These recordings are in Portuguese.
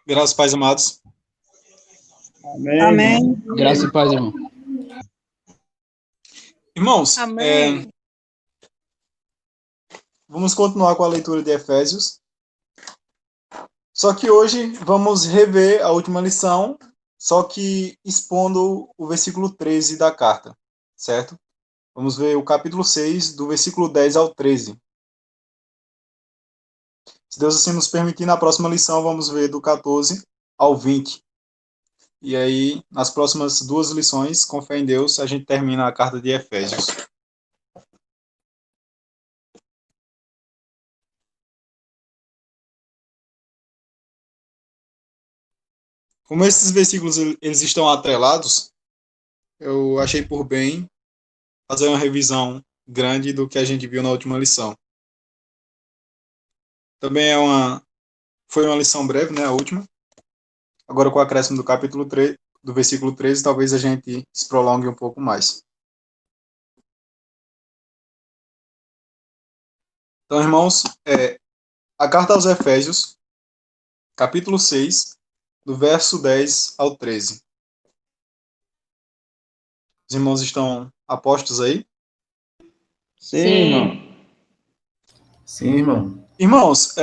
Graças, pais amados. Amém. Amém. Graça e paz, irmão. Irmãos, Amém. vamos continuar com a leitura de Efésios. Só que hoje vamos rever a última lição, só que expondo o versículo 13 da carta, certo? Vamos ver o capítulo 6, do versículo 10 ao 13. Se Deus assim nos permitir, na próxima lição vamos ver do 14 ao 20. E aí, nas próximas duas lições, com fé em Deus, a gente termina a carta de Efésios. Como esses versículos eles estão atrelados, eu achei por bem fazer uma revisão grande do que a gente viu na última lição. Também foi uma lição breve, né, a última. Agora com o acréscimo do capítulo 3, do versículo 13, talvez a gente se prolongue um pouco mais. Então, irmãos, a carta aos Efésios, capítulo 6, do verso 10 ao 13. Os irmãos estão apostos aí? Sim, irmão. Sim, irmão. Irmãos,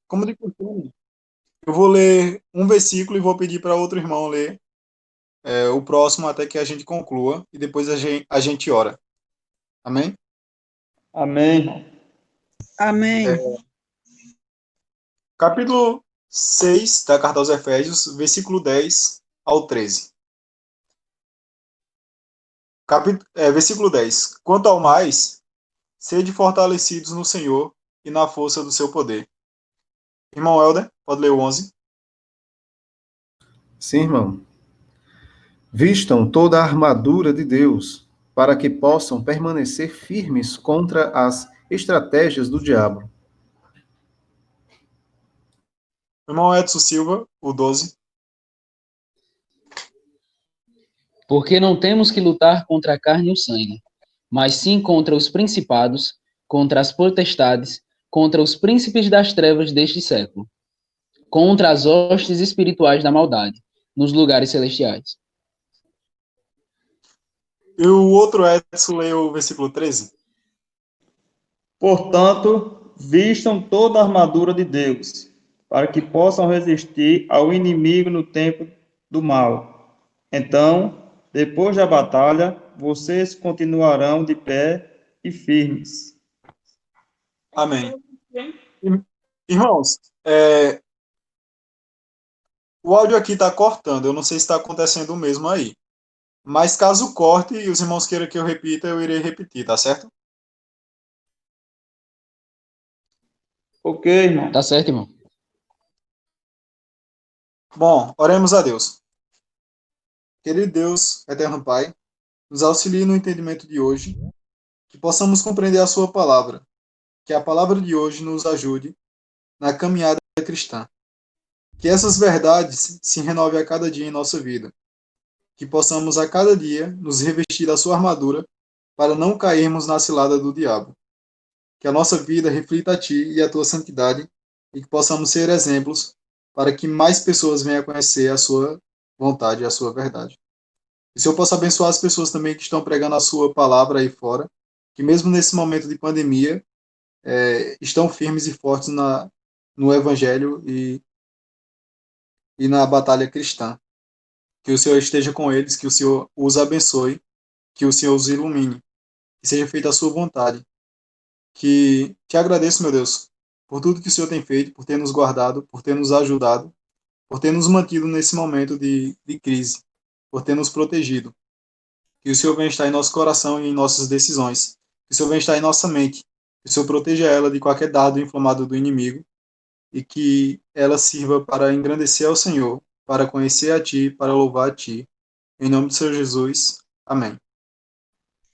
como de costume, eu vou ler um versículo e vou pedir para outro irmão ler o próximo até que a gente conclua e depois a gente ora. Amém? Amém, irmão. Amém. Capítulo 6 da carta aos Efésios, versículo 10 ao 13. Versículo 10. Quanto ao mais, sede fortalecidos no Senhor e na força do seu poder. Irmão Helder, pode ler o 11. Sim, irmão. Vistam toda a armadura de Deus, para que possam permanecer firmes contra as estratégias do diabo. Irmão Edson Silva, o 12. Porque não temos que lutar contra a carne e o sangue, mas sim contra os principados, contra as potestades, contra os príncipes das trevas deste século, contra as hostes espirituais da maldade, nos lugares celestiais. E o outro Edson lê o versículo 13. Portanto, vistam toda a armadura de Deus, para que possam resistir ao inimigo no tempo do mal. Então, depois da batalha, vocês continuarão de pé e firmes. Amém. Irmãos, o áudio aqui está cortando. Eu não sei se está acontecendo o mesmo aí. Mas caso corte e os irmãos queiram que eu repita, eu irei repetir, tá certo? Ok, irmão. Tá certo, irmão? Bom, oremos a Deus. Querido Deus, eterno Pai, nos auxilie no entendimento de hoje, que possamos compreender a sua palavra, que a palavra de hoje nos ajude na caminhada cristã. Que essas verdades se renovem a cada dia em nossa vida, que possamos a cada dia nos revestir da sua armadura para não cairmos na cilada do diabo. Que a nossa vida reflita a Ti e a Tua santidade e que possamos ser exemplos para que mais pessoas venham a conhecer a Sua vontade e a Sua verdade. E se eu posso abençoar as pessoas também que estão pregando a Sua palavra aí fora, que mesmo nesse momento de pandemia, estão firmes e fortes no Evangelho e na batalha cristã. Que o Senhor esteja com eles, que o Senhor os abençoe, que o Senhor os ilumine, que seja feita a sua vontade. Que te agradeço, meu Deus, por tudo que o Senhor tem feito, por ter nos guardado, por ter nos ajudado, por ter nos mantido nesse momento de crise, por ter nos protegido. Que o Senhor venha estar em nosso coração e em nossas decisões. Que o Senhor venha estar em nossa mente. Que o Senhor proteja ela de qualquer dardo inflamado do inimigo e que ela sirva para engrandecer ao Senhor, para conhecer a Ti, para louvar a Ti. Em nome do Senhor Jesus. Amém.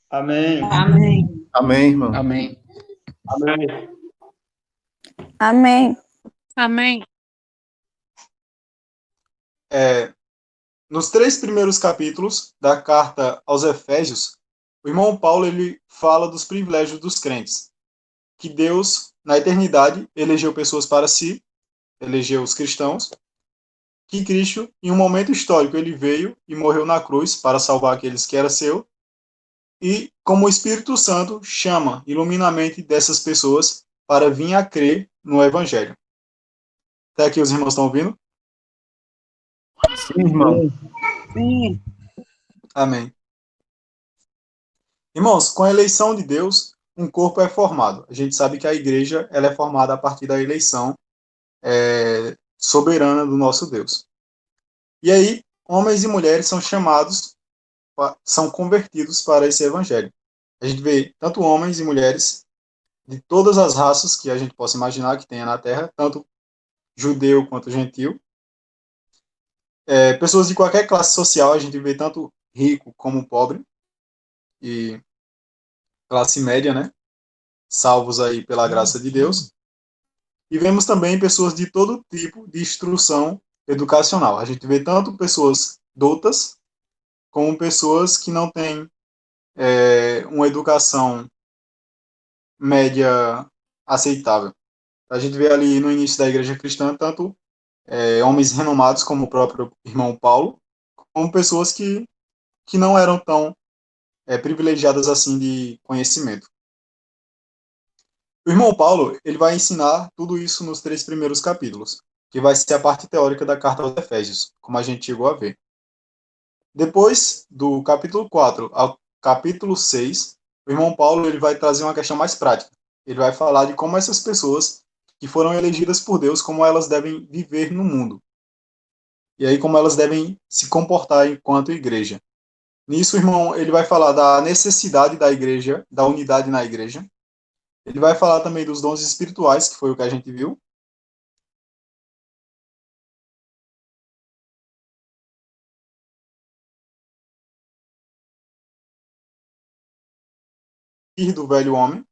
Amém. Amém. Amém, irmão. Amém. Amém. Amém. Amém. Nos 3 primeiros capítulos da carta aos Efésios, o irmão Paulo ele fala dos privilégios dos crentes. Que Deus, na eternidade, elegeu pessoas para si, elegeu os cristãos, que Cristo, em um momento histórico, ele veio e morreu na cruz para salvar aqueles que eram seus, e como o Espírito Santo chama, ilumina a mente dessas pessoas para vir a crer no Evangelho. Até aqui os irmãos estão ouvindo? Sim, irmão. Sim. Amém. Irmãos, com a eleição de Deus, um corpo é formado. A gente sabe que a igreja ela é formada a partir da eleição soberana do nosso Deus. E aí, homens e mulheres são chamados, são convertidos para esse evangelho. A gente vê tanto homens e mulheres de todas as raças que a gente possa imaginar que tenha na Terra, tanto judeu quanto gentil. Pessoas de qualquer classe social, a gente vê tanto rico como pobre e classe média, né? Salvos aí pela graça de Deus. E vemos também pessoas de todo tipo de instrução educacional. A gente vê tanto pessoas doutas, como pessoas que não têm uma educação média aceitável. A gente vê ali no início da igreja cristã, tanto homens renomados, como o próprio irmão Paulo, como pessoas que não eram tão privilegiadas assim de conhecimento. O irmão Paulo, ele vai ensinar tudo isso nos 3 primeiros capítulos, que vai ser a parte teórica da carta aos Efésios, como a gente chegou a ver. Depois do capítulo 4 ao capítulo 6, o irmão Paulo ele vai trazer uma questão mais prática. Ele vai falar de como essas pessoas que foram elegidas por Deus, como elas devem viver no mundo. E aí como elas devem se comportar enquanto igreja. Nisso, o irmão, ele vai falar da necessidade da igreja, da unidade na igreja. Ele vai falar também dos dons espirituais, que foi o que a gente viu. E do velho homem, ou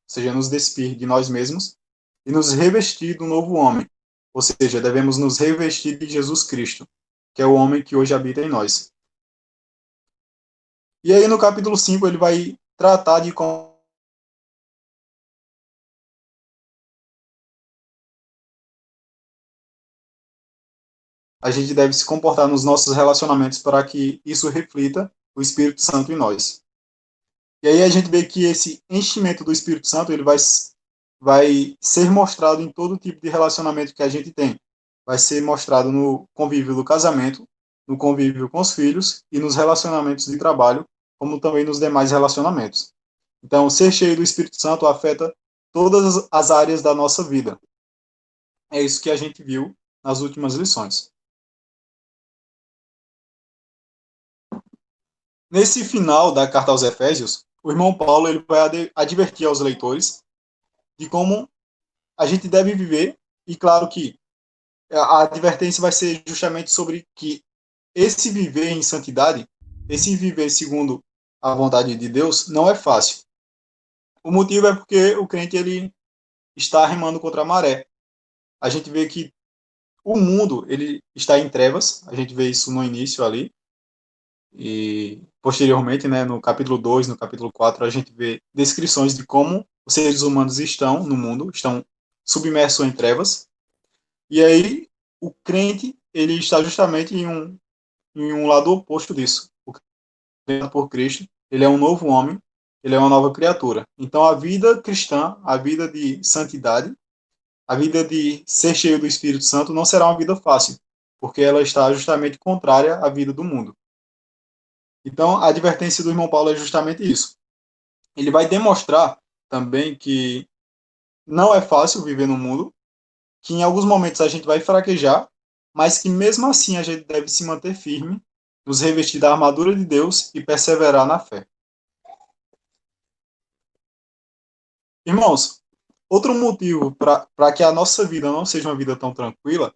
seja, nos despir de nós mesmos, e nos revestir do novo homem, ou seja, devemos nos revestir de Jesus Cristo, que é o homem que hoje habita em nós. E aí no capítulo 5 ele vai tratar de como a gente deve se comportar nos nossos relacionamentos para que isso reflita o Espírito Santo em nós. E aí a gente vê que esse enchimento do Espírito Santo ele vai ser mostrado em todo tipo de relacionamento que a gente tem. Vai ser mostrado no convívio do casamento, no convívio com os filhos e nos relacionamentos de trabalho, como também nos demais relacionamentos. Então, ser cheio do Espírito Santo afeta todas as áreas da nossa vida. É isso que a gente viu nas últimas lições. Nesse final da carta aos Efésios, o irmão Paulo ele vai advertir aos leitores de como a gente deve viver, e claro que a advertência vai ser justamente sobre que esse viver em santidade, esse viver segundo a vontade de Deus, não é fácil. O motivo é porque o crente ele está remando contra a maré. A gente vê que o mundo ele está em trevas, a gente vê isso no início ali, e posteriormente, né, no capítulo 2, no capítulo 4, a gente vê descrições de como os seres humanos estão no mundo, estão submersos em trevas, e aí o crente ele está justamente em um lado oposto disso. O crente por Cristo, ele é um novo homem, ele é uma nova criatura. Então a vida cristã, a vida de santidade, a vida de ser cheio do Espírito Santo não será uma vida fácil, porque ela está justamente contrária à vida do mundo. Então, a advertência do irmão Paulo é justamente isso. Ele vai demonstrar também que não é fácil viver no mundo, que em alguns momentos a gente vai fraquejar, mas que mesmo assim a gente deve se manter firme, nos revestir da armadura de Deus e perseverar na fé. Irmãos, outro motivo para que a nossa vida não seja uma vida tão tranquila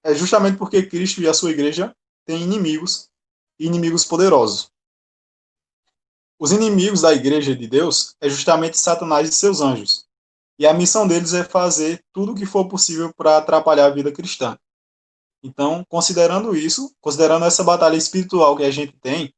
é justamente porque Cristo e a sua igreja têm inimigos, e inimigos poderosos. Os inimigos da igreja de Deus é justamente Satanás e seus anjos. E a missão deles é fazer tudo o que for possível para atrapalhar a vida cristã. Então, considerando isso, considerando essa batalha espiritual que a gente tem,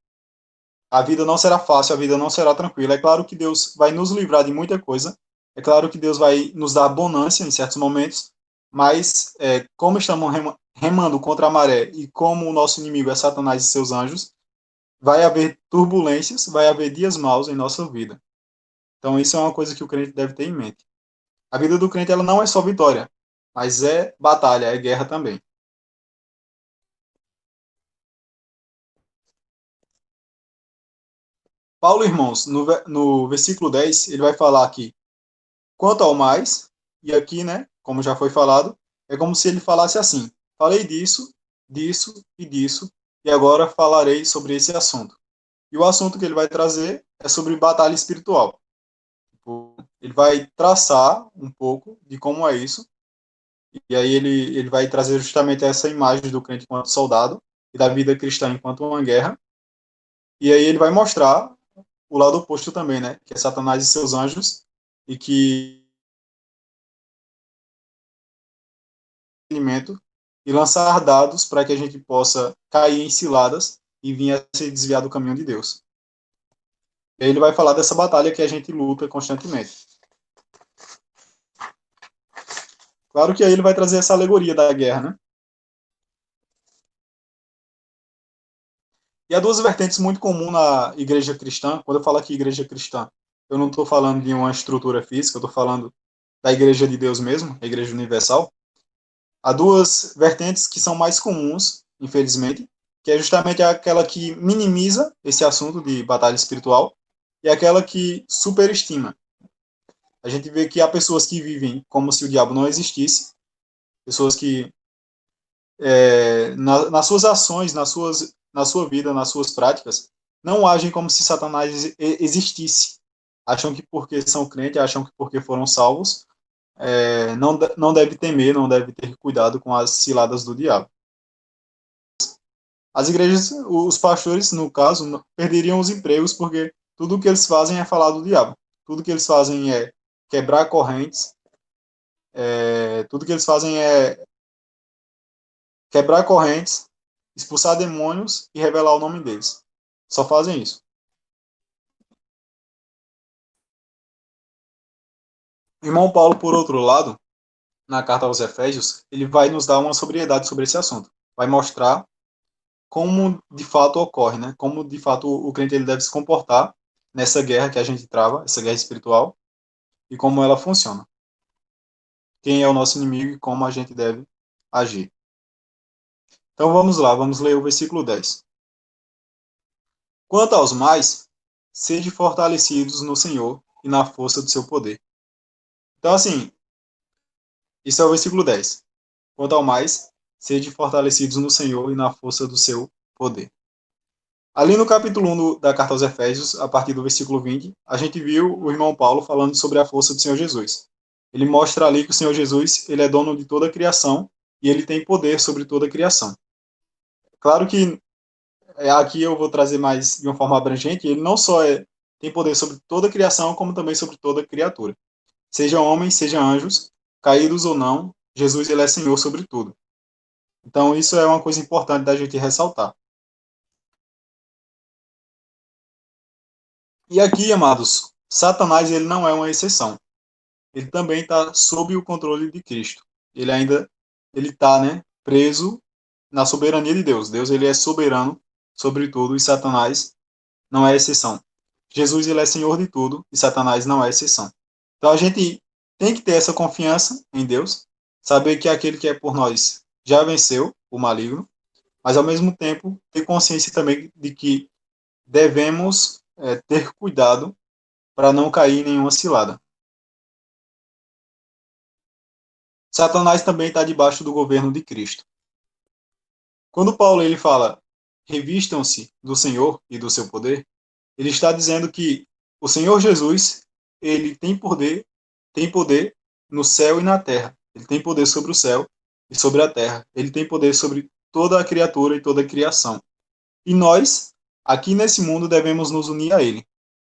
a vida não será fácil, a vida não será tranquila. É claro que Deus vai nos livrar de muita coisa, é claro que Deus vai nos dar bonância em certos momentos, mas como estamos remando contra a maré e como o nosso inimigo é Satanás e seus anjos, vai haver turbulências, vai haver dias maus em nossa vida. Então isso é uma coisa que o crente deve ter em mente. A vida do crente ela não é só vitória, mas é batalha, é guerra também. Paulo, irmãos, no versículo 10, ele vai falar aqui, quanto ao mais, e aqui, né, como já foi falado, é como se ele falasse assim, falei disso, disso e disso, e agora falarei sobre esse assunto. E o assunto que ele vai trazer é sobre batalha espiritual. Ele vai traçar um pouco de como é isso, e aí ele vai trazer justamente essa imagem do crente enquanto soldado e da vida cristã enquanto uma guerra, e aí ele vai mostrar o lado oposto também, né, que é Satanás e seus anjos, e que e lançar dados para que a gente possa cair em ciladas e vir a se desviar do caminho de Deus. E aí ele vai falar dessa batalha que a gente luta constantemente. Claro que aí ele vai trazer essa alegoria da guerra, né? E há duas vertentes muito comuns na igreja cristã. Quando eu falo aqui igreja cristã, eu não estou falando de uma estrutura física, eu estou falando da igreja de Deus mesmo, a igreja universal. Há duas vertentes que são mais comuns, infelizmente, que é justamente aquela que minimiza esse assunto de batalha espiritual e aquela que superestima. A gente vê que há pessoas que vivem como se o diabo não existisse, pessoas que, nas suas ações, na sua vida, nas suas práticas, não agem como se Satanás existisse. Acham que porque são crentes, acham que porque foram salvos, não deve temer, não deve ter cuidado com as ciladas do diabo. As igrejas, os pastores, no caso, perderiam os empregos porque tudo o que eles fazem é falar do diabo. Tudo que eles fazem é quebrar correntes, tudo que eles fazem é quebrar correntes, expulsar demônios e revelar o nome deles. Só fazem isso. O irmão Paulo, por outro lado, na carta aos Efésios, ele vai nos dar uma sobriedade sobre esse assunto. Vai mostrar como de fato ocorre, né? Como de fato o crente ele deve se comportar nessa guerra que a gente trava, essa guerra espiritual, e como ela funciona. Quem é o nosso inimigo e como a gente deve agir. Então vamos lá, vamos ler o versículo 10. Quanto aos mais, sede fortalecidos no Senhor e na força do seu poder. Então, assim, isso é o versículo 10. Quanto ao mais, sede fortalecidos no Senhor e na força do seu poder. Ali no capítulo 1 da carta aos Efésios, a partir do versículo 20, a gente viu o irmão Paulo falando sobre a força do Senhor Jesus. Ele mostra ali que o Senhor Jesus, ele é dono de toda a criação e ele tem poder sobre toda a criação. Claro que aqui eu vou trazer mais de uma forma abrangente, ele não só tem poder sobre toda a criação, como também sobre toda criatura. Sejam homens, sejam anjos, caídos ou não, Jesus ele é Senhor sobre tudo. Então isso é uma coisa importante da gente ressaltar. E aqui, amados, Satanás ele não é uma exceção. Ele também está sob o controle de Cristo. Ele está, né, preso na soberania de Deus. Deus ele é soberano sobre tudo e Satanás não é exceção. Jesus ele é Senhor de tudo e Satanás não é exceção. Então a gente tem que ter essa confiança em Deus, saber que aquele que é por nós já venceu o maligno, mas ao mesmo tempo ter consciência também de que devemos ter cuidado para não cair em nenhuma cilada. Satanás também está debaixo do governo de Cristo. Quando Paulo ele fala revistam-se do Senhor e do seu poder, ele está dizendo que o Senhor Jesus ele tem poder no céu e na terra. Ele tem poder sobre o céu e sobre a terra. Ele tem poder sobre toda a criatura e toda a criação. E nós, aqui nesse mundo, devemos nos unir a ele.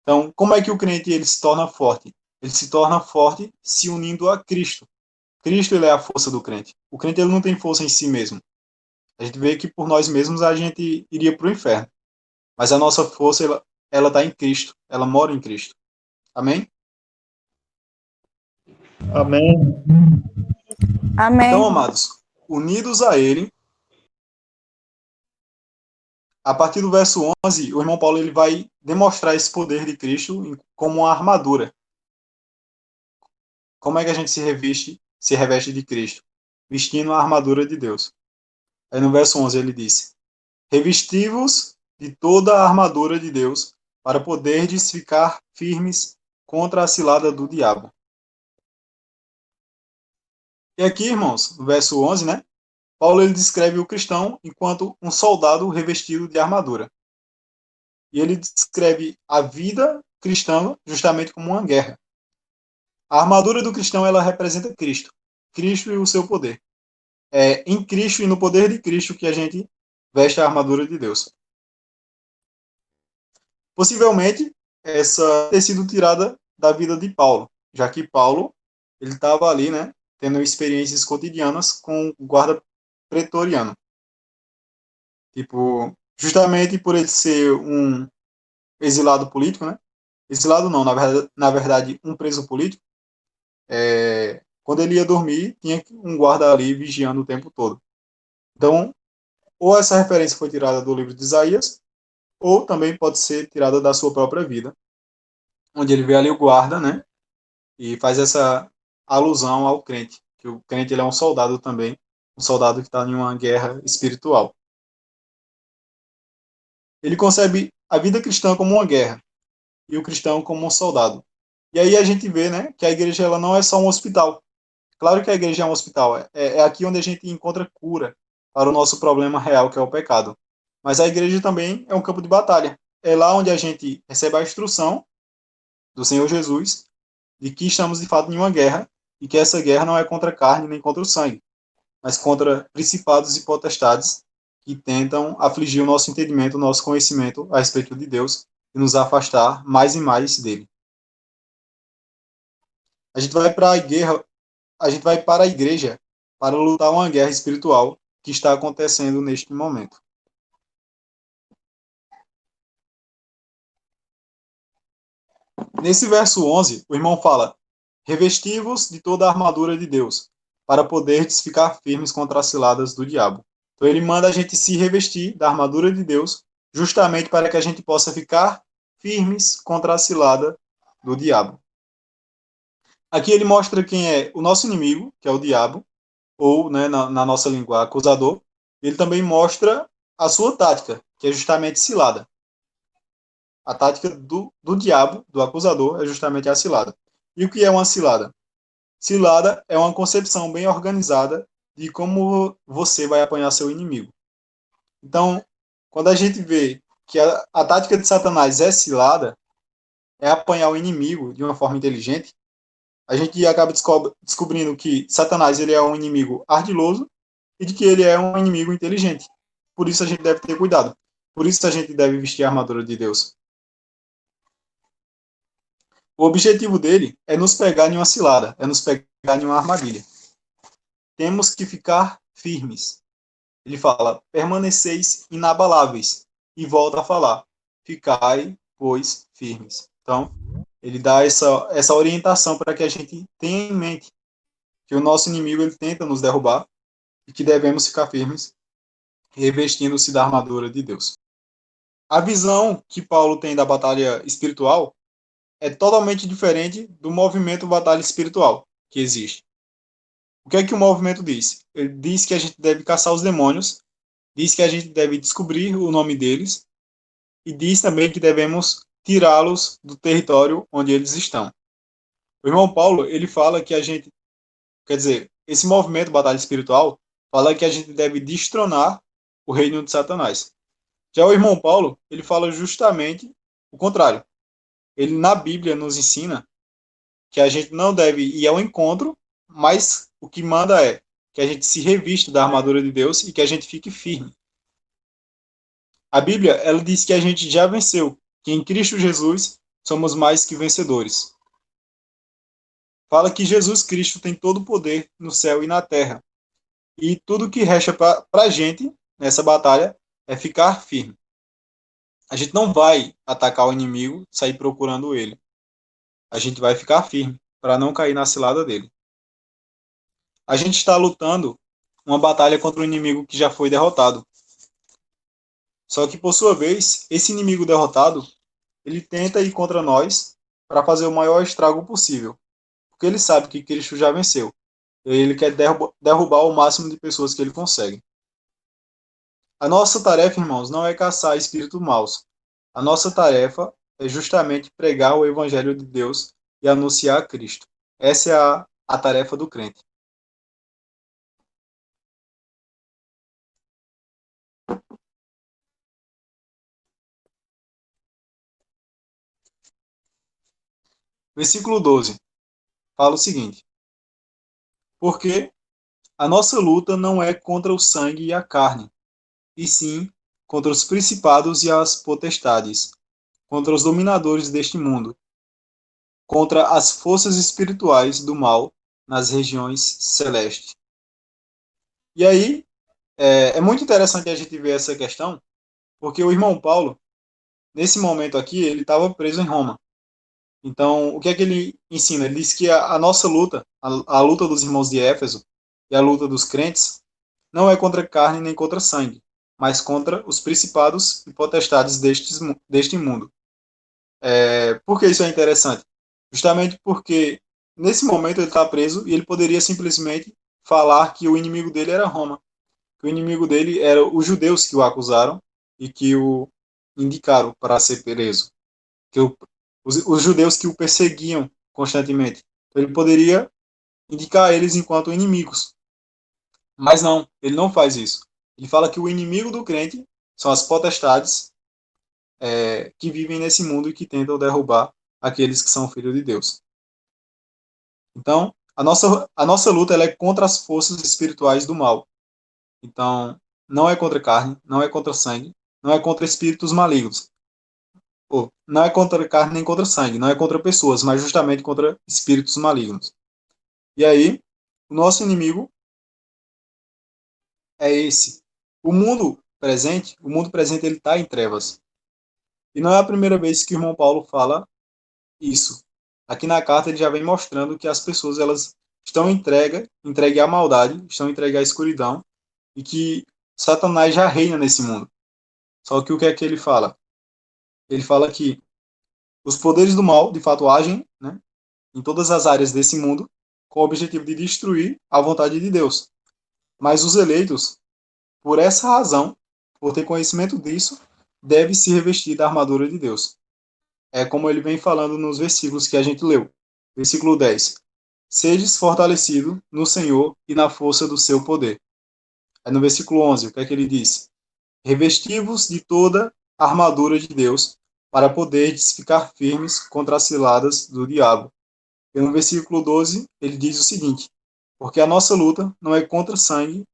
Então, como é que o crente ele se torna forte? Ele se torna forte se unindo a Cristo. Cristo ele é a força do crente. O crente ele não tem força em si mesmo. A gente vê que por nós mesmos a gente iria para o inferno. Mas a nossa força ela está em Cristo. Ela mora em Cristo. Amém? Amém. Amém. Então, amados, unidos a ele, a partir do verso 11, o irmão Paulo ele vai demonstrar esse poder de Cristo como uma armadura. Como é que a gente se reveste de Cristo? Vestindo a armadura de Deus. Aí no verso 11 ele diz: revesti-vos de toda a armadura de Deus, para poderdes ficar firmes contra a cilada do diabo. E aqui, irmãos, no verso 11, né? Paulo ele descreve o cristão enquanto um soldado revestido de armadura. E ele descreve a vida cristã justamente como uma guerra. A armadura do cristão ela representa Cristo, Cristo e o seu poder. É em Cristo e no poder de Cristo que a gente veste a armadura de Deus. Possivelmente essa ter sido tirada da vida de Paulo, já que Paulo ele estava ali, né, tendo experiências cotidianas com o guarda pretoriano. Tipo, justamente por ele ser um exilado político, né? Exilado não, na verdade um preso político. Quando ele ia dormir, tinha um guarda ali vigiando o tempo todo. Então, ou essa referência foi tirada do livro de Isaías, ou também pode ser tirada da sua própria vida, onde ele vê ali o guarda, né? E faz essa alusão ao crente, que o crente ele é um soldado também, um soldado que está em uma guerra espiritual. Ele concebe a vida cristã como uma guerra e o cristão como um soldado. E aí a gente vê, né, que a igreja ela não é só um hospital. Claro que a igreja é um hospital, é aqui onde a gente encontra cura para o nosso problema real, que é o pecado. Mas a igreja também é um campo de batalha. É lá onde a gente recebe a instrução do Senhor Jesus de que estamos de fato em uma guerra e que essa guerra não é contra a carne nem contra o sangue, mas contra principados e potestades que tentam afligir o nosso entendimento, o nosso conhecimento a respeito de Deus e nos afastar mais e mais dele. A gente vai para a guerra, a gente vai para a igreja para lutar uma guerra espiritual que está acontecendo neste momento. Nesse verso 11, o irmão fala: revesti-vos de toda a armadura de Deus, para poderdes ficar firmes contra as ciladas do diabo. Então ele manda a gente se revestir da armadura de Deus, justamente para que a gente possa ficar firmes contra a cilada do diabo. Aqui ele mostra quem é o nosso inimigo, que é o diabo, ou, né, na nossa língua, acusador. Ele também mostra a sua tática, que é justamente cilada. A tática do diabo, do acusador, é justamente a cilada. E o que é uma cilada? Cilada é uma concepção bem organizada de como você vai apanhar seu inimigo. Então, quando a gente vê que a tática de Satanás é cilada, é apanhar o inimigo de uma forma inteligente, a gente acaba descobrindo que Satanás ele é um inimigo ardiloso e de que ele é um inimigo inteligente. Por isso a gente deve ter cuidado. Por isso a gente deve vestir a armadura de Deus. O objetivo dele é nos pegar em uma cilada, é nos pegar em uma armadilha. Temos que ficar firmes. Ele fala, permaneceis inabaláveis. E volta a falar, ficai, pois, firmes. Então, ele dá essa orientação para que a gente tenha em mente que o nosso inimigo ele tenta nos derrubar e que devemos ficar firmes, revestindo-se da armadura de Deus. A visão que Paulo tem da batalha espiritual é totalmente diferente do movimento batalha espiritual que existe. O que é que o movimento diz? Ele diz que a gente deve caçar os demônios, diz que a gente deve descobrir o nome deles e diz também que devemos tirá-los do território onde eles estão. O irmão Paulo, ele fala que a gente, quer dizer, esse movimento batalha espiritual fala que a gente deve destronar o reino de Satanás. Já o irmão Paulo, ele fala justamente o contrário. Ele na Bíblia nos ensina que a gente não deve ir ao encontro, mas o que manda é que a gente se revista da armadura de Deus e que a gente fique firme. A Bíblia, ela diz que a gente já venceu, que em Cristo Jesus somos mais que vencedores. Fala que Jesus Cristo tem todo o poder no céu e na terra. E tudo que resta para a gente nessa batalha é ficar firme. A gente não vai atacar o inimigo, sair procurando ele. A gente vai ficar firme para não cair na cilada dele. a gente está lutando uma batalha contra um inimigo que já foi derrotado. Só que, por sua vez, esse inimigo derrotado, ele tenta ir contra nós para fazer o maior estrago possível, porque ele sabe que Cristo já venceu. E ele quer derrubar o máximo de pessoas que ele consegue. A nossa tarefa, irmãos, não é caçar espíritos maus. A nossa tarefa é justamente pregar o evangelho de Deus e anunciar a Cristo. Essa é a tarefa do crente. Versículo 12 fala o seguinte: porque a nossa luta não é contra o sangue e a carne, e sim contra os principados e as potestades, contra os dominadores deste mundo, contra as forças espirituais do mal nas regiões celestes. E aí, é muito interessante a gente ver essa questão, porque o irmão Paulo, nesse momento aqui, ele estava preso em Roma. Então, o que é que ele ensina? Ele diz que a nossa luta, a luta dos irmãos de Éfeso e a luta dos crentes, não é contra carne nem contra sangue, mas contra os principados e potestades deste mundo. Por que isso é interessante? Justamente porque, nesse momento, ele está preso e ele poderia simplesmente falar que o inimigo dele era Roma, que o inimigo dele era os judeus que o acusaram e que o indicaram para ser preso, que os judeus que o perseguiam constantemente. Então, ele poderia indicar eles enquanto inimigos. Mas não, ele não faz isso. Ele fala que o inimigo do crente são as potestades que vivem nesse mundo e que tentam derrubar aqueles que são filhos de Deus. Então, a nossa luta ela é contra as forças espirituais do mal. Então, não é contra carne, não é contra sangue, não é contra espíritos malignos. Não é contra carne nem contra sangue, não é contra pessoas, mas justamente contra espíritos malignos. E aí, o nosso inimigo é esse. O mundo presente ele está em trevas. E não é a primeira vez que o irmão Paulo fala isso. Aqui na carta ele já vem mostrando que as pessoas elas estão entregues à maldade, estão entregues à escuridão e que Satanás já reina nesse mundo. Só que o que é que ele fala? Ele fala que os poderes do mal, de fato, agem, né, em todas as áreas desse mundo com o objetivo de destruir a vontade de Deus. Mas os eleitos, por essa razão, por ter conhecimento disso, devem se revestir da armadura de Deus. É como ele vem falando nos versículos que a gente leu. Versículo 10. Sedes fortalecido no Senhor e na força do seu poder. Aí no versículo 11, o que é que ele diz? Revesti-vos de toda a armadura de Deus, para poderdes ficar firmes contra as ciladas do diabo. E no versículo 12, ele diz o seguinte: porque a nossa luta não é contra sangue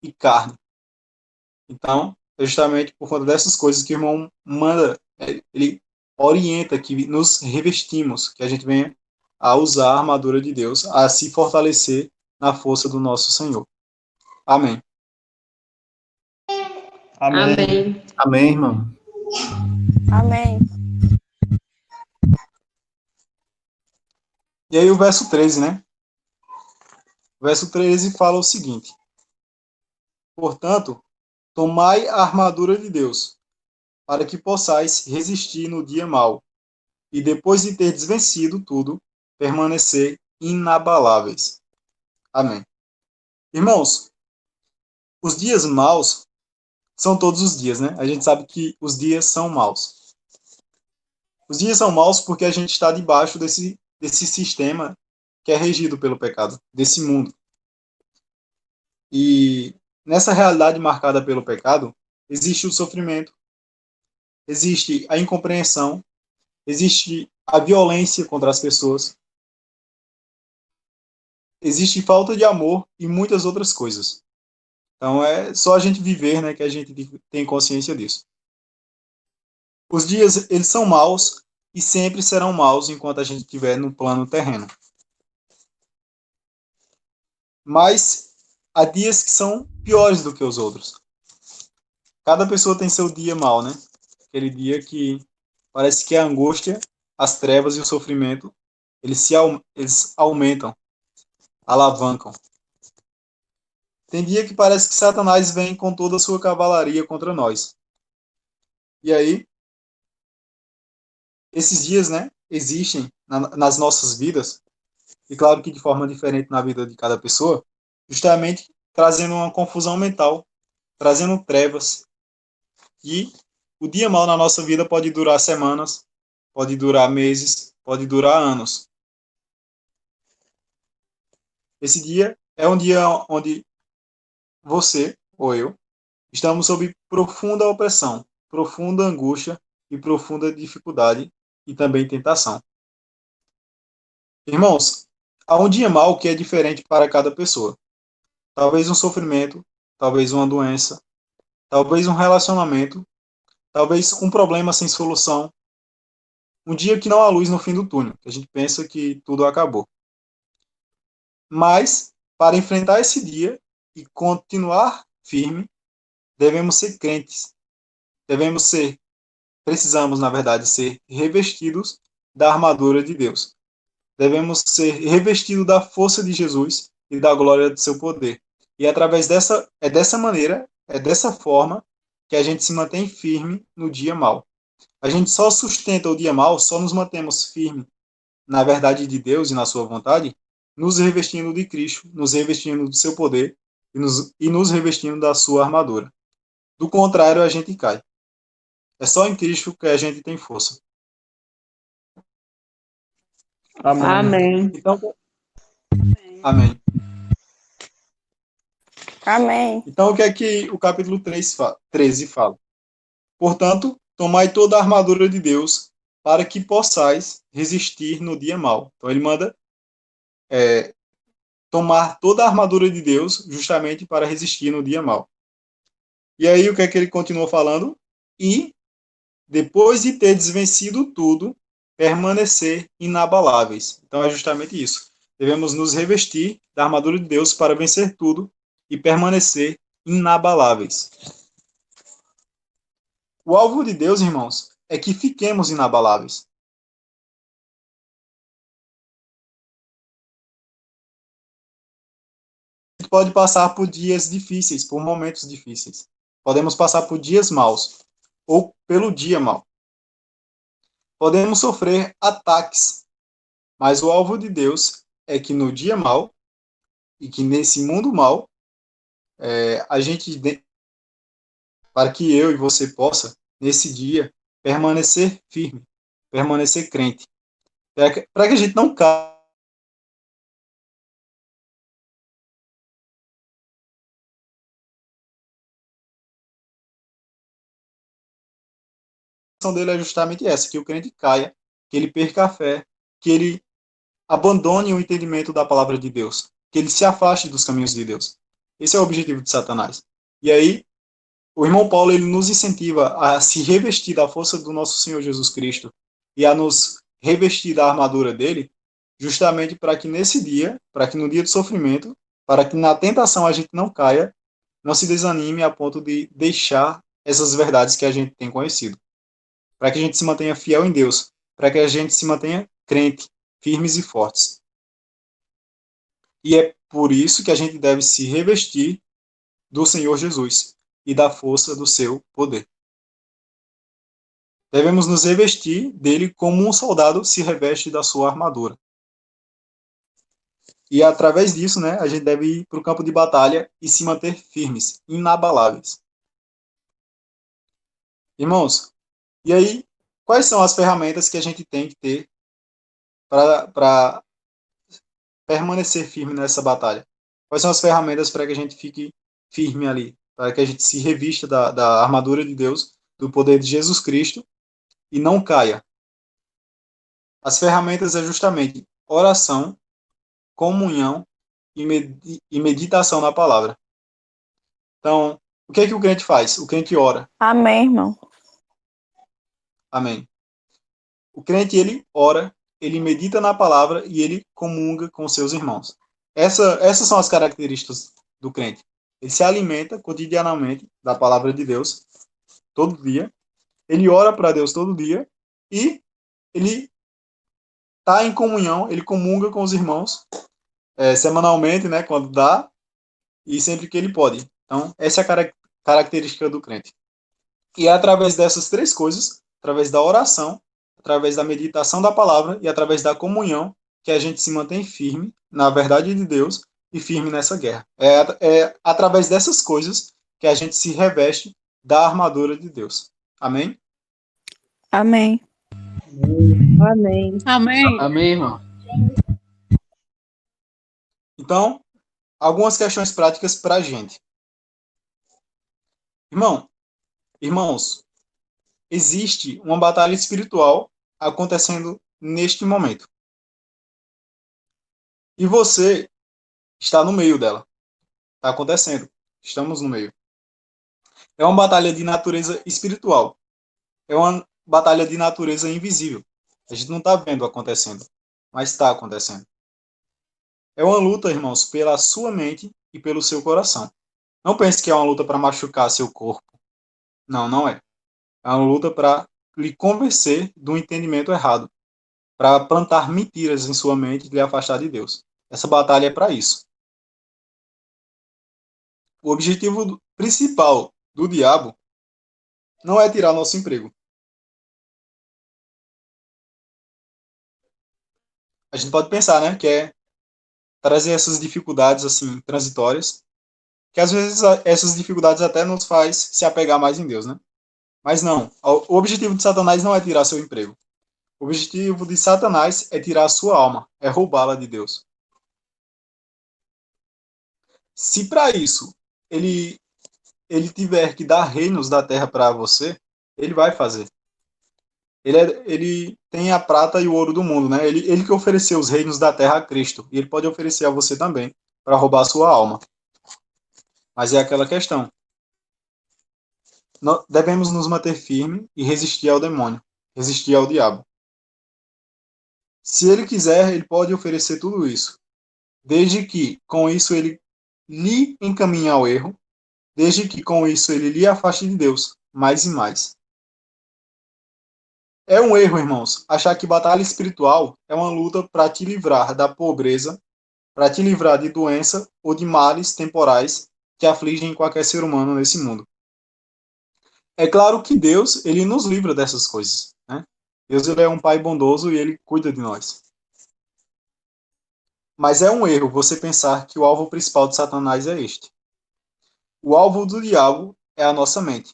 e carne. Então, é justamente por conta dessas coisas que o irmão manda, ele orienta que nos revestimos, que a gente venha a usar a armadura de Deus, a se fortalecer na força do nosso Senhor. Amém. Amém. Amém. Amém, irmão. Amém. E aí o verso 13, né? O verso 13 fala o seguinte: portanto, tomai a armadura de Deus, para que possais resistir no dia mau, e depois de ter vencido tudo, permanecer inabaláveis. Amém. Irmãos, os dias maus são todos os dias, né? A gente sabe que os dias são maus. Os dias são maus porque a gente está debaixo desse sistema que é regido pelo pecado, desse mundo. E nessa realidade marcada pelo pecado, existe o sofrimento, existe a incompreensão, existe a violência contra as pessoas, existe falta de amor e muitas outras coisas. Então é só a gente viver, né, que a gente tem consciência disso. Os dias, eles são maus e sempre serão maus enquanto a gente estiver no plano terreno. Mas há dias que são piores do que os outros. Cada pessoa tem seu dia mau, né? Aquele dia que parece que a angústia, as trevas e o sofrimento, eles aumentam, alavancam. Tem dia que parece que Satanás vem com toda a sua cavalaria contra nós. E aí, esses dias, né, existem nas nossas vidas, e claro que de forma diferente na vida de cada pessoa, justamente trazendo uma confusão mental, trazendo trevas. E o dia mal na nossa vida pode durar semanas, pode durar meses, pode durar anos. Esse dia é um dia onde você ou eu estamos sob profunda opressão, profunda angústia e profunda dificuldade e também tentação. Irmãos, há um dia mal que é diferente para cada pessoa. Talvez um sofrimento, talvez uma doença, talvez um relacionamento, talvez um problema sem solução. Um dia que não há luz no fim do túnel, que a gente pensa que tudo acabou. Mas, para enfrentar esse dia e continuar firme, devemos ser crentes. Devemos ser, precisamos, na verdade, ser revestidos da armadura de Deus. Devemos ser revestidos da força de Jesus e da glória do seu poder. E através dessa maneira, é dessa forma que a gente se mantém firme no dia mal. A gente só sustenta o dia mal, só nos mantemos firmes na verdade de Deus e na sua vontade, nos revestindo de Cristo, nos revestindo do seu poder e nos revestindo da sua armadura. Do contrário, a gente cai. É só em Cristo que a gente tem força. Amém. Então, amém. Amém. Então, o que é que o capítulo 13 fala? Portanto, tomai toda a armadura de Deus para que possais resistir no dia mau. Então, ele manda tomar toda a armadura de Deus justamente para resistir no dia mau. E aí, o que é que ele continua falando? E, depois de ter desvencido tudo, permanecer inabaláveis. Então, é justamente isso. Devemos nos revestir da armadura de Deus para vencer tudo e permanecer inabaláveis. O alvo de Deus, irmãos, é que fiquemos inabaláveis. A gente pode passar por dias difíceis, por momentos difíceis. Podemos passar por dias maus, ou pelo dia mau. Podemos sofrer ataques, mas o alvo de Deus é que no dia mau, e que nesse mundo mau, a gente, para que eu e você possa, nesse dia, permanecer firme, permanecer crente. Para que a gente não caia dele é justamente essa, que o crente caia, que ele perca a fé, que ele abandone o entendimento da palavra de Deus, que ele se afaste dos caminhos de Deus. Esse é o objetivo de Satanás. E aí, o irmão Paulo ele nos incentiva a se revestir da força do nosso Senhor Jesus Cristo e a nos revestir da armadura dele, justamente para que nesse dia, para que no dia do sofrimento, para que na tentação a gente não caia, não se desanime a ponto de deixar essas verdades que a gente tem conhecido. Para que a gente se mantenha fiel em Deus, para que a gente se mantenha crente, firmes e fortes. E é por isso que a gente deve se revestir do Senhor Jesus e da força do seu poder. Devemos nos revestir dele como um soldado se reveste da sua armadura. E através disso, né, a gente deve ir para o campo de batalha e se manter firmes, inabaláveis. Irmãos, e aí, quais são as ferramentas que a gente tem que ter para permanecer firme nessa batalha? Quais são as ferramentas para que a gente fique firme ali? Para que a gente se revista da armadura de Deus, do poder de Jesus Cristo e não caia? As ferramentas é justamente oração, comunhão e meditação na palavra. Então, o que é que o crente faz? O crente ora. Amém, irmão. Amém. O crente, ele ora, ele medita na palavra e ele comunga com seus irmãos. Essas são as características do crente. Ele se alimenta cotidianamente da palavra de Deus, todo dia. Ele ora para Deus todo dia e ele está em comunhão, ele comunga com os irmãos semanalmente, né, quando dá, e sempre que ele pode. Então, essa é a característica do crente. E é através dessas três coisas, através da oração, através da meditação da palavra e através da comunhão, que a gente se mantém firme na verdade de Deus e firme nessa guerra. É através dessas coisas que a gente se reveste da armadura de Deus. Amém? Amém. Amém. Amém. Amém, irmão. Então, algumas questões práticas para a gente. Irmãos, existe uma batalha espiritual acontecendo neste momento. E você está no meio dela. Está acontecendo. Estamos no meio. É uma batalha de natureza espiritual. É uma batalha de natureza invisível. A gente não está vendo acontecendo, mas está acontecendo. É uma luta, irmãos, pela sua mente e pelo seu coração. Não pense que é uma luta para machucar seu corpo. Não, não é. É uma luta para lhe convencer do entendimento errado, para plantar mentiras em sua mente e lhe afastar de Deus. Essa batalha é para isso. O objetivo principal do diabo não é tirar nosso emprego. A gente pode pensar, né, que é trazer essas dificuldades assim transitórias, que às vezes essas dificuldades até nos faz se apegar mais em Deus, né? Mas não. O objetivo de Satanás não é tirar seu emprego. O objetivo de Satanás é tirar a sua alma, é roubá-la de Deus. Se para isso ele tiver que dar reinos da terra para você, ele vai fazer. Ele tem a prata e o ouro do mundo, né? Ele que ofereceu os reinos da terra a Cristo. E ele pode oferecer a você também, para roubar a sua alma. Mas é aquela questão. Devemos nos manter firmes e resistir ao demônio, resistir ao diabo. Se ele quiser, ele pode oferecer tudo isso, desde que com isso ele lhe encaminhe ao erro, desde que com isso ele lhe afaste de Deus, mais e mais. É um erro, irmãos, achar que batalha espiritual é uma luta para te livrar da pobreza, para te livrar de doença ou de males temporais que afligem qualquer ser humano nesse mundo. É claro que Deus, ele nos livra dessas coisas, né? Deus, ele é um pai bondoso e ele cuida de nós. Mas é um erro você pensar que o alvo principal de Satanás é este. O alvo do diabo é a nossa mente.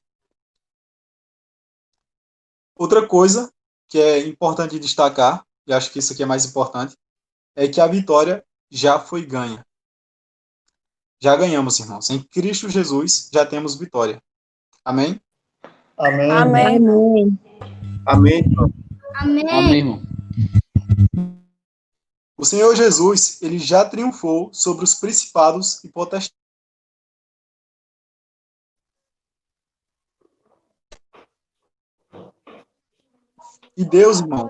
Outra coisa que é importante destacar, e acho que isso aqui é mais importante, é que a vitória já foi ganha. Já ganhamos, irmãos. Em Cristo Jesus já temos vitória. Amém? Amém. Amém. Amém. Amém, irmão. Amém, irmão. O Senhor Jesus, ele já triunfou sobre os principados e potestades. E Deus, irmão,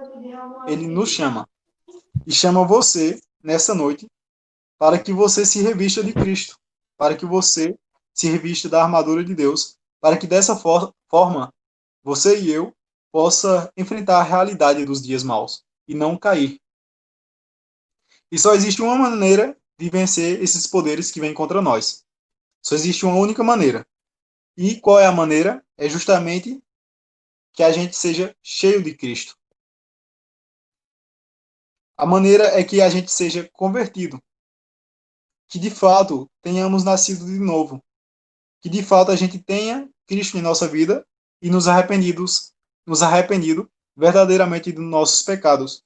ele nos chama. E chama você, nessa noite, para que você se revista de Cristo. Para que você se revista da armadura de Deus. Para que dessa forma, você e eu possa enfrentar a realidade dos dias maus. E não cair. E só existe uma maneira de vencer esses poderes que vêm contra nós. Só existe uma única maneira. E qual é a maneira? É justamente que a gente seja cheio de Cristo. A maneira é que a gente seja convertido. Que de fato tenhamos nascido de novo. Que de fato a gente tenha Cristo em nossa vida e nos arrependido verdadeiramente dos nossos pecados.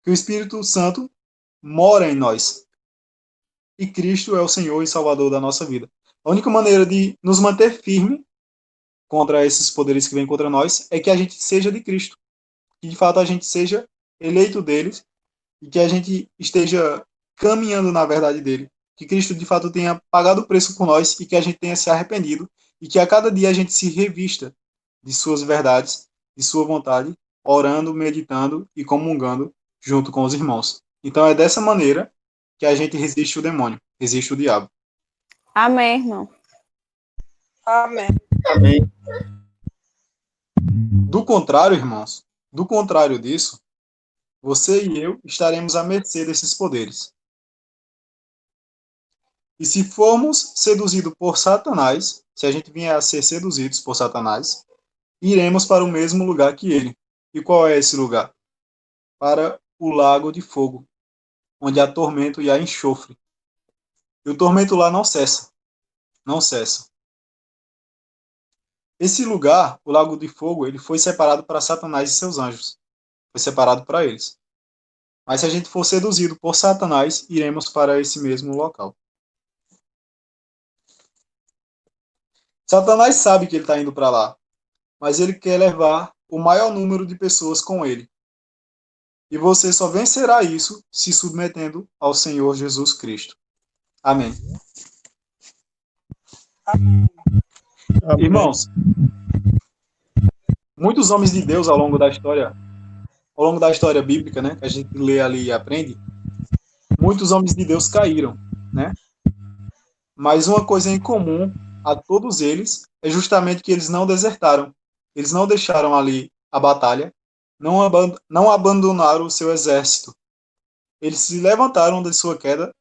Que o Espírito Santo mora em nós. E Cristo é o Senhor e Salvador da nossa vida. A única maneira de nos manter firme contra esses poderes que vêm contra nós é que a gente seja de Cristo. Que de fato a gente seja eleito deles e que a gente esteja caminhando na verdade dele. Que Cristo de fato tenha pagado o preço por nós e que a gente tenha se arrependido e que a cada dia a gente se revista de suas verdades, de sua vontade, orando, meditando e comungando junto com os irmãos. Então é dessa maneira que a gente resiste o demônio, resiste o diabo. Amém, irmão. Amém. Amém. Do contrário, irmãos, do contrário disso, você e eu estaremos à mercê desses poderes. E se formos seduzidos por Satanás, se a gente vier a ser seduzidos por Satanás, iremos para o mesmo lugar que ele. E qual é esse lugar? Para o lago de fogo, onde há tormento e há enxofre. E o tormento lá não cessa. Não cessa. Esse lugar, o lago de fogo, ele foi separado para Satanás e seus anjos. Foi separado para eles. Mas se a gente for seduzido por Satanás, iremos para esse mesmo local. Satanás sabe que ele está indo para lá, mas ele quer levar o maior número de pessoas com ele. E você só vencerá isso se submetendo ao Senhor Jesus Cristo. Amém. Amém. Irmãos, muitos homens de Deus ao longo da história bíblica, né, que a gente lê ali e aprende, muitos homens de Deus caíram, né? Mas uma coisa em comum a todos eles é justamente que eles não desertaram. Eles não deixaram ali a batalha, não abandonaram o seu exército. Eles se levantaram de sua queda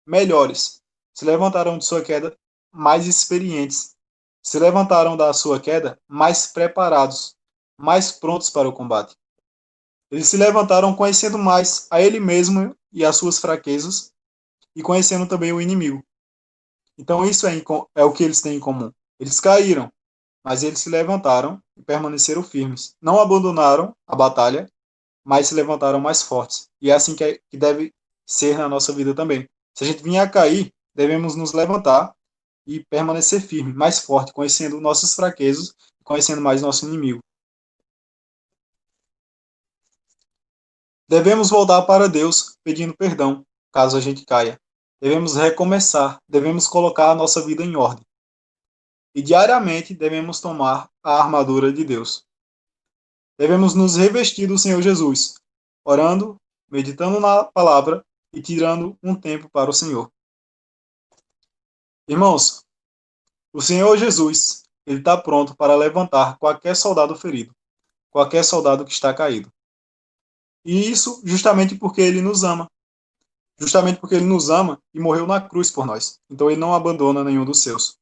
melhores, se levantaram de sua queda mais experientes, se levantaram da sua queda mais preparados, mais prontos para o combate. Eles se levantaram conhecendo mais a ele mesmo e as suas fraquezas e conhecendo também o inimigo. Então isso é o que eles têm em comum. Eles caíram, mas eles se levantaram e permaneceram firmes. Não abandonaram a batalha, mas se levantaram mais fortes. E é assim que deve ser na nossa vida também. Se a gente vier a cair, devemos nos levantar e permanecer firme, mais forte, conhecendo nossas fraquezas, conhecendo mais nosso inimigo. Devemos voltar para Deus pedindo perdão, caso a gente caia. Devemos recomeçar, devemos colocar a nossa vida em ordem. E diariamente devemos tomar a armadura de Deus. Devemos nos revestir do Senhor Jesus, orando, meditando na palavra e tirando um tempo para o Senhor. Irmãos, o Senhor Jesus, ele está pronto para levantar qualquer soldado ferido, qualquer soldado que está caído. E isso justamente porque ele nos ama. Justamente porque ele nos ama e morreu na cruz por nós. Então ele não abandona nenhum dos seus.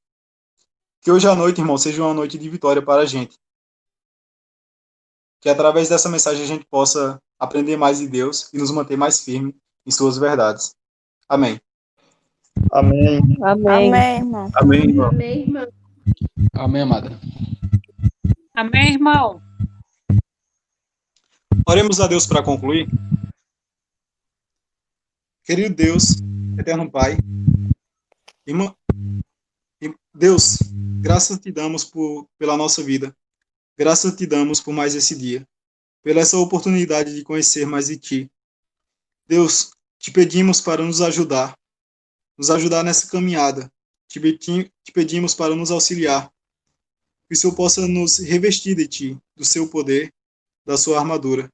Que hoje à noite, irmão, seja uma noite de vitória para a gente. Que através dessa mensagem a gente possa aprender mais de Deus e nos manter mais firme em suas verdades. Amém. Amém. Amém. Amém, irmão. Amém, irmão. Amém, irmão. Amém, amada. Amém, irmão. Oremos a Deus para concluir. Querido Deus, eterno Pai, irmão, Deus, graças te damos pela nossa vida. Graças te damos por mais esse dia, pela essa oportunidade de conhecer mais de ti. Deus, te pedimos para nos ajudar nessa caminhada. Te pedimos para nos auxiliar, que o Senhor possa nos revestir de ti, do seu poder, da sua armadura,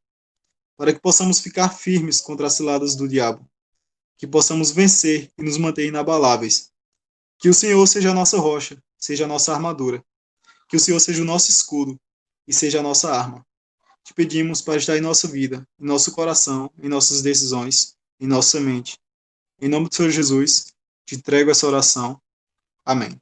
para que possamos ficar firmes contra as ciladas do diabo, que possamos vencer e nos manter inabaláveis. Que o Senhor seja a nossa rocha, seja a nossa armadura, que o Senhor seja o nosso escudo e seja a nossa arma. Te pedimos para estar em nossa vida, em nosso coração, em nossas decisões, em nossa mente. Em nome do Senhor Jesus, te entrego essa oração. Amém.